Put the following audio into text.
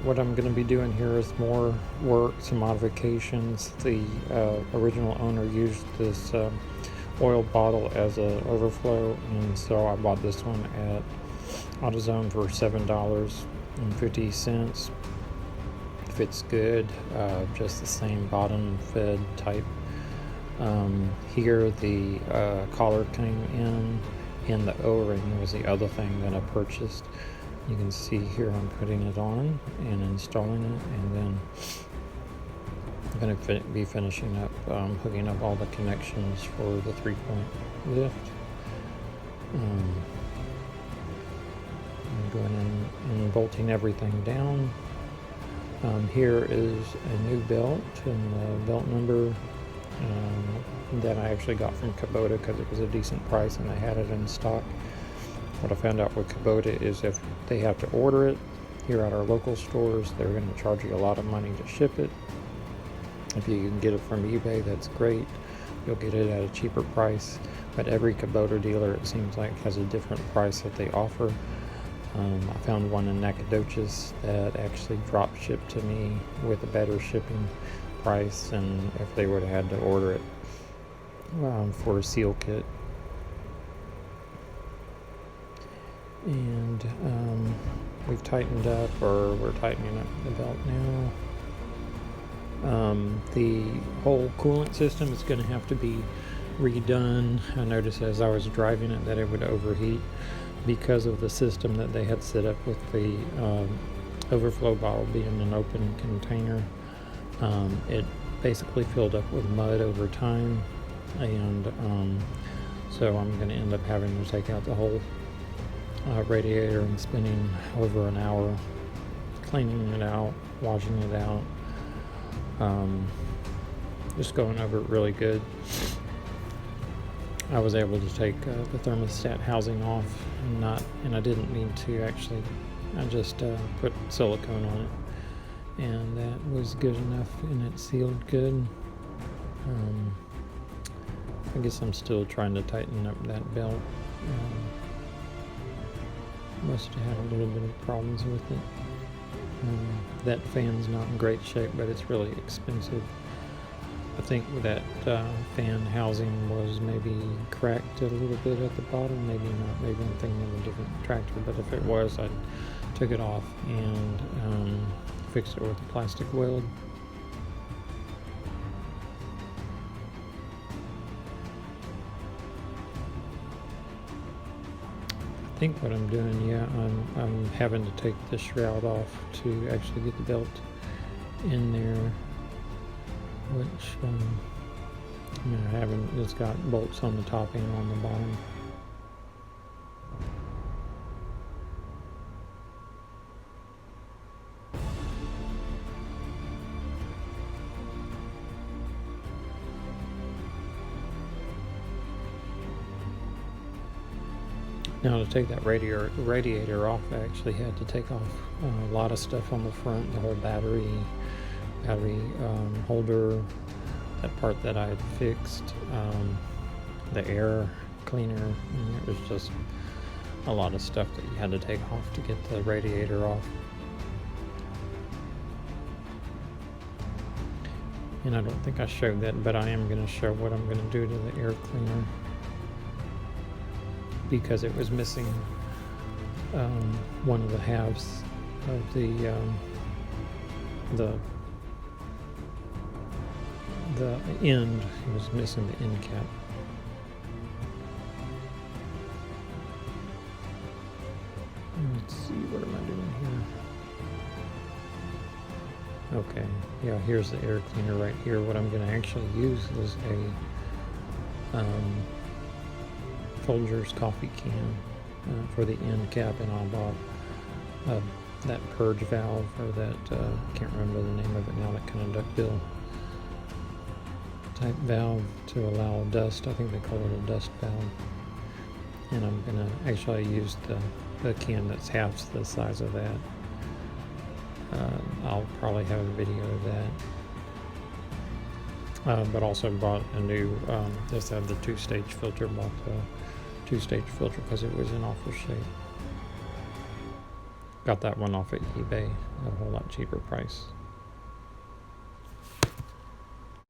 what I'm going to be doing here is more work, some modifications. The original owner used this oil bottle as an overflow, and so I bought this one at AutoZone for $7.50. Fits good, just the same bottom fed type. Here the collar came in, and the o-ring was the other thing that I purchased. You can see here I'm putting it on and installing it, and then I'm going to be finishing up hooking up all the connections for the 3-point lift. I'm going in and bolting everything down. Here is a new belt, and the belt number that I actually got from Kubota because it was a decent price and they had it in stock. What I found out with Kubota is if they have to order it here at our local stores, they're going to charge you a lot of money to ship it. If you can get it from eBay, that's great. You'll get it at a cheaper price. But every Kubota dealer, it seems like, has a different price that they offer. I found one in Nacogdoches that actually drop shipped to me with a better shipping price than if they would have had to order it for a seal kit. And we've tightened up, or we're tightening up the belt now. The whole coolant system is going to have to be redone. I noticed as I was driving it that it would overheat because of the system that they had set up with the overflow bottle being an open container. It basically filled up with mud over time, and so I'm going to end up having to take out the whole radiator and spending over an hour cleaning it out, washing it out, just going over it really good. I was able to take the thermostat housing off, and I didn't need to actually. I just put silicone on it, and that was good enough, and it sealed good. I guess I'm still trying to tighten up that belt. Must have had a little bit of problems with it. That fan's not in great shape, but it's really expensive. I think that fan housing was maybe cracked a little bit at the bottom, maybe not, maybe I'm thinking of a different tractor, but if it was, I took it off and fixed it with a plastic weld. I think what I'm doing, I'm having to take the shroud off to actually get the belt in there, which it's got bolts on the top and on the bottom. Now, to take that radiator off, I actually had to take off a lot of stuff on the front, the whole battery holder, that part that I had fixed, the air cleaner, and it was just a lot of stuff that you had to take off to get the radiator off. And I don't think I showed that, but I am going to show what I'm going to do to the air cleaner, because it was missing one of the halves of the end. It was missing the end cap. Let's see, what am I doing here? Okay, yeah, here's the air cleaner right here. What I'm going to actually use is a Folgers coffee can for the end cap, and I bought that purge valve, or that can't remember the name of it now, that kind of duckbill type valve to allow dust. I think they call it a dust valve. And I'm gonna actually use the can that's half the size of that. I'll probably have a video of that. But also bought a new, just had the two-stage filter, bought the two-stage filter because it was in awful shape. Got that one off at eBay at a whole lot cheaper price.